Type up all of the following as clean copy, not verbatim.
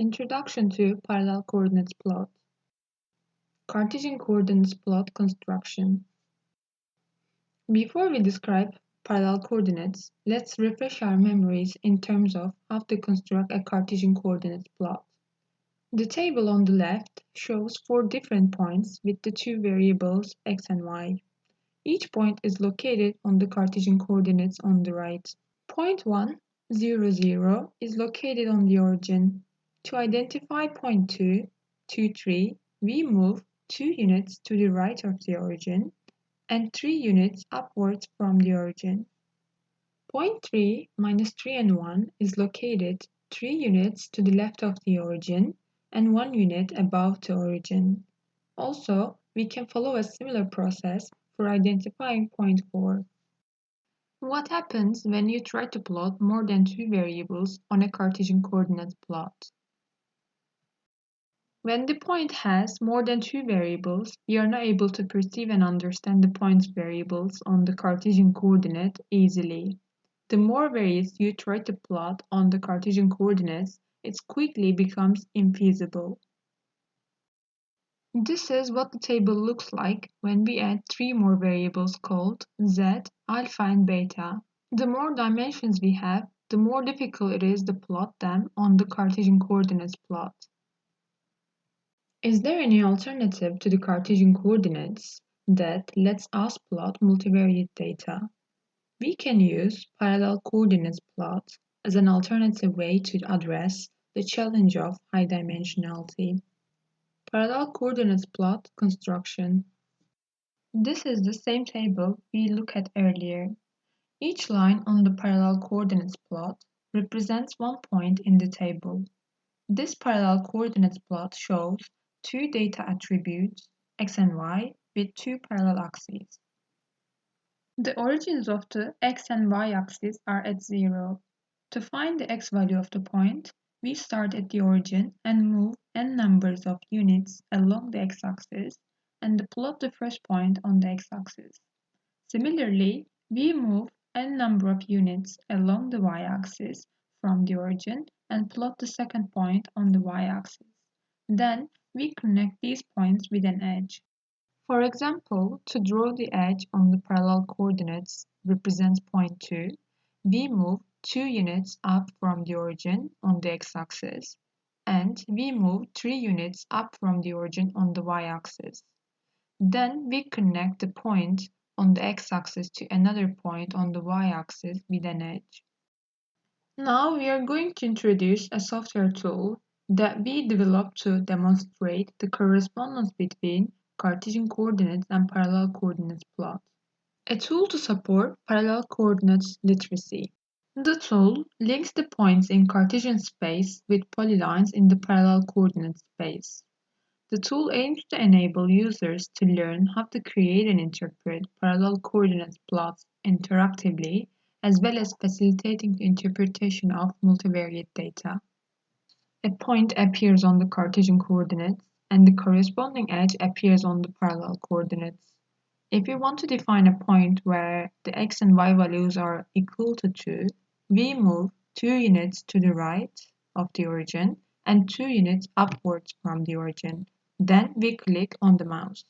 Introduction to Parallel Coordinates Plot. Cartesian Coordinates Plot Construction. Before we describe parallel coordinates, let's refresh our memories in terms of how to construct a Cartesian coordinates plot. The table on the left shows 4 different points with the 2 variables x and y. Each point is located on the Cartesian coordinates on the right. Point 1, 0, 0 is located on the origin. To identify point 2, 2, 3, we move 2 units to the right of the origin and 3 units upwards from the origin. Point 3, minus 3 and 1 is located 3 units to the left of the origin and 1 unit above the origin. Also, we can follow a similar process for identifying point 4. What happens when you try to plot more than 2 variables on a Cartesian coordinates plot? When the point has more than 2 variables, you are not able to perceive and understand the point's variables on the Cartesian coordinate easily. The more variables you try to plot on the Cartesian coordinates, it quickly becomes infeasible. This is what the table looks like when we add 3 more variables called z, alpha and beta. The more dimensions we have, the more difficult it is to plot them on the Cartesian coordinates plot. Is there any alternative to the Cartesian coordinates that lets us plot multivariate data? We can use parallel coordinates plot as an alternative way to address the challenge of high dimensionality. Parallel coordinates plot construction. This is the same table we looked at earlier. Each line on the parallel coordinates plot represents one point in the table. This parallel coordinates plot shows 2 data attributes, x and y, with 2 parallel axes. The origins of the x and y axes are at 0. To find the x value of the point, we start at the origin and move n numbers of units along the x-axis and plot the first point on the x-axis. Similarly, we move n number of units along the y-axis from the origin and plot the second point on the y-axis. Then, we connect these points with an edge. For example, to draw the edge on the parallel coordinates represents point 2, we move 2 units up from the origin on the x-axis, and we move 3 units up from the origin on the y-axis. Then we connect the point on the x-axis to another point on the y-axis with an edge. Now we are going to introduce a software tool that we developed to demonstrate the correspondence between Cartesian coordinates and parallel coordinates plot. A tool to support parallel coordinates literacy. The tool links the points in Cartesian space with polylines in the parallel coordinate space. The tool aims to enable users to learn how to create and interpret parallel coordinates plots interactively, as well as facilitating the interpretation of multivariate data. A point appears on the Cartesian coordinates, and the corresponding edge appears on the parallel coordinates. If we want to define a point where the x and y values are equal to 2, we move 2 units to the right of the origin and 2 units upwards from the origin. Then we click on the mouse.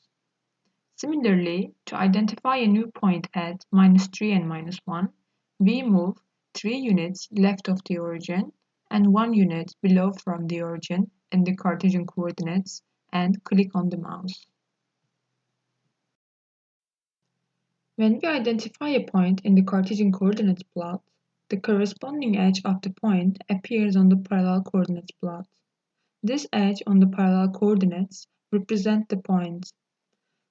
Similarly, to identify a new point at -3 and -1, we move 3 units left of the origin and 1 unit below from the origin in the Cartesian coordinates and click on the mouse. When we identify a point in the Cartesian coordinates plot, the corresponding edge of the point appears on the parallel coordinates plot. This edge on the parallel coordinates represents the point.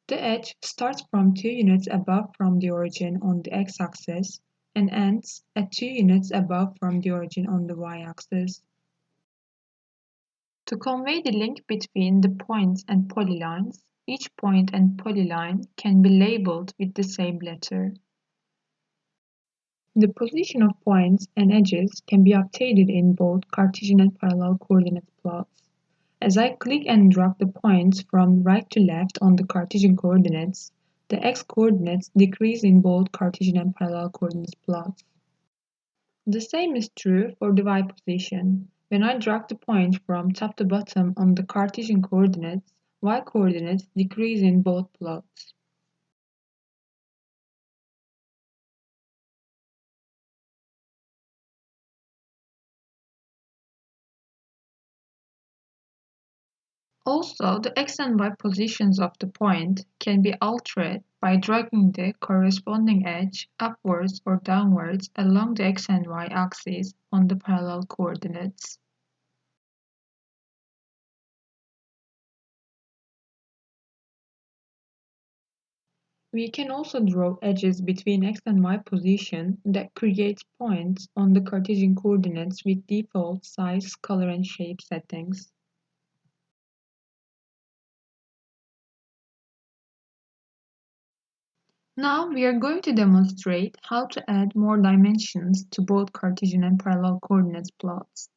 The edge starts from 2 units above from the origin on the x-axis and ends at 2 units above from the origin on the y-axis. To convey the link between the points and polylines, each point and polyline can be labeled with the same letter. The position of points and edges can be updated in both Cartesian and parallel coordinate plots. As I click and drag the points from right to left on the Cartesian coordinates, the x-coordinates decrease in both Cartesian and parallel coordinates plots. The same is true for the y position. When I drag the point from top to bottom on the Cartesian coordinates, y-coordinates decrease in both plots. Also, the x and y positions of the point can be altered by dragging the corresponding edge upwards or downwards along the x and y axes on the parallel coordinates. We can also draw edges between x and y position that creates points on the Cartesian coordinates with default size, color, and shape settings. Now we are going to demonstrate how to add more dimensions to both Cartesian and parallel coordinates plots.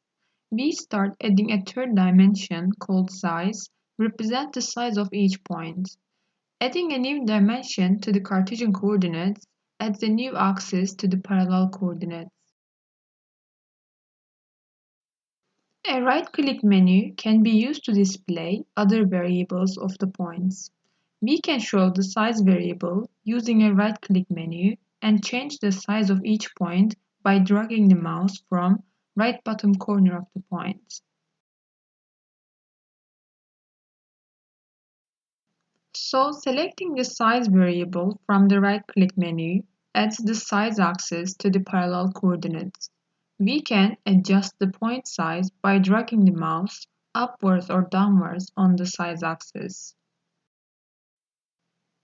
We start adding a third dimension called size, represent the size of each point. Adding a new dimension to the Cartesian coordinates adds a new axis to the parallel coordinates. A right-click menu can be used to display other variables of the points. We can show the size variable using a right-click menu and change the size of each point by dragging the mouse from right bottom corner of the point. So selecting the size variable from the right-click menu adds the size axis to the parallel coordinates. We can adjust the point size by dragging the mouse upwards or downwards on the size axis.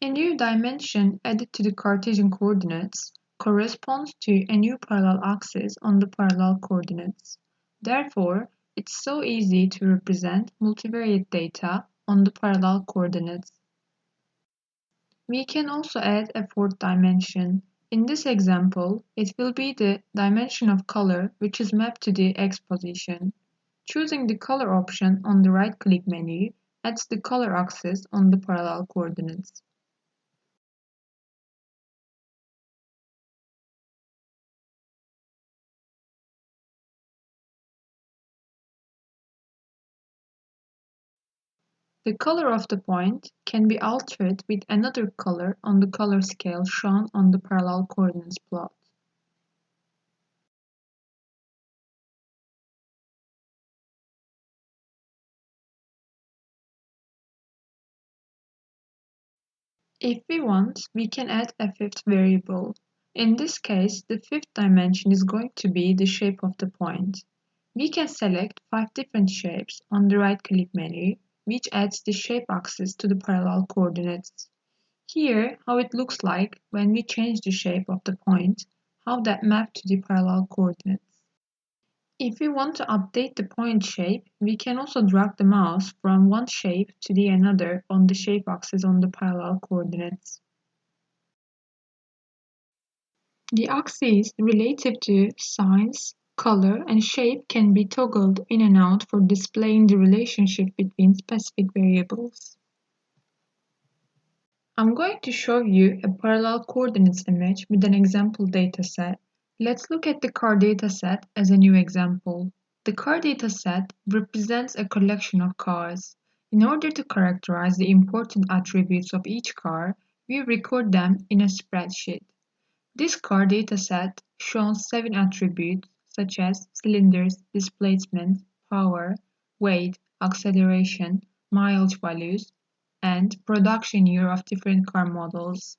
A new dimension added to the Cartesian coordinates corresponds to a new parallel axis on the parallel coordinates. Therefore, it's so easy to represent multivariate data on the parallel coordinates. We can also add a fourth dimension. In this example, it will be the dimension of color which is mapped to the x position. Choosing the color option on the right-click menu adds the color axis on the parallel coordinates. The color of the point can be altered with another color on the color scale shown on the parallel coordinates plot. If we want, we can add a fifth variable. In this case, the fifth dimension is going to be the shape of the point. We can select 5 different shapes on the right-click menu, which adds the shape axis to the parallel coordinates. Here, how it looks like when we change the shape of the point, how that maps to the parallel coordinates. If we want to update the point shape, we can also drag the mouse from one shape to the another on the shape axis on the parallel coordinates. The axes relative to size, color, and shape can be toggled in and out for displaying the relationship between specific variables. I'm going to show you a parallel coordinates image with an example dataset. Let's look at the car dataset as a new example. The car dataset represents a collection of cars. In order to characterize the important attributes of each car, we record them in a spreadsheet. This car dataset shows 7 attributes such as cylinders, displacement, power, weight, acceleration, mileage values, and production year of different car models.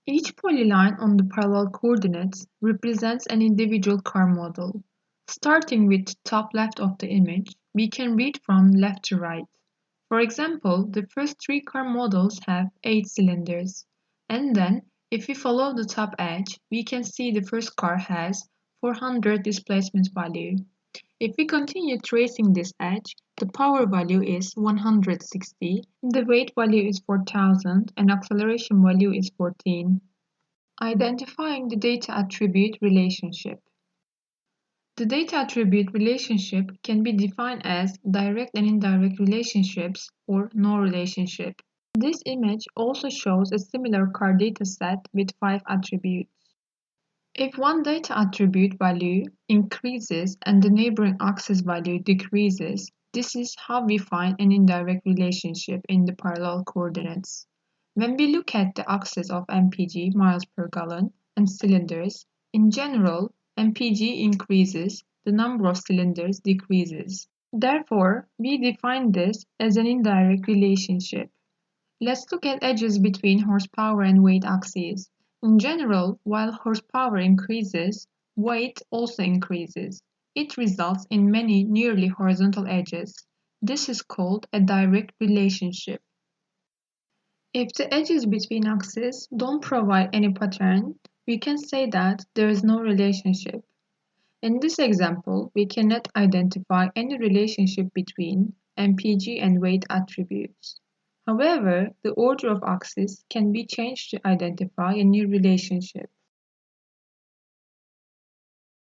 Each polyline on the parallel coordinates represents an individual car model. Starting with top left of the image, we can read from left to right. For example, the first 3 car models have 8 cylinders. And then, if we follow the top edge, we can see the first car has 400 displacement value. If we continue tracing this edge, the power value is 160, the weight value is 4000, and acceleration value is 14. Identifying the data attribute relationship. The data attribute relationship can be defined as direct and indirect relationships or no relationship. This image also shows a similar car dataset with 5 attributes. If one data attribute value increases and the neighboring axis value decreases, this is how we find an indirect relationship in the parallel coordinates. When we look at the axis of mpg miles per gallon and cylinders, in general, mpg increases, the number of cylinders decreases. Therefore, we define this as an indirect relationship. Let's look at edges between horsepower and weight axes. In general, while horsepower increases, weight also increases. It results in many nearly horizontal edges. This is called a direct relationship. If the edges between axes don't provide any pattern, we can say that there is no relationship. In this example, we cannot identify any relationship between mpg and weight attributes. However, the order of axes can be changed to identify a new relationship.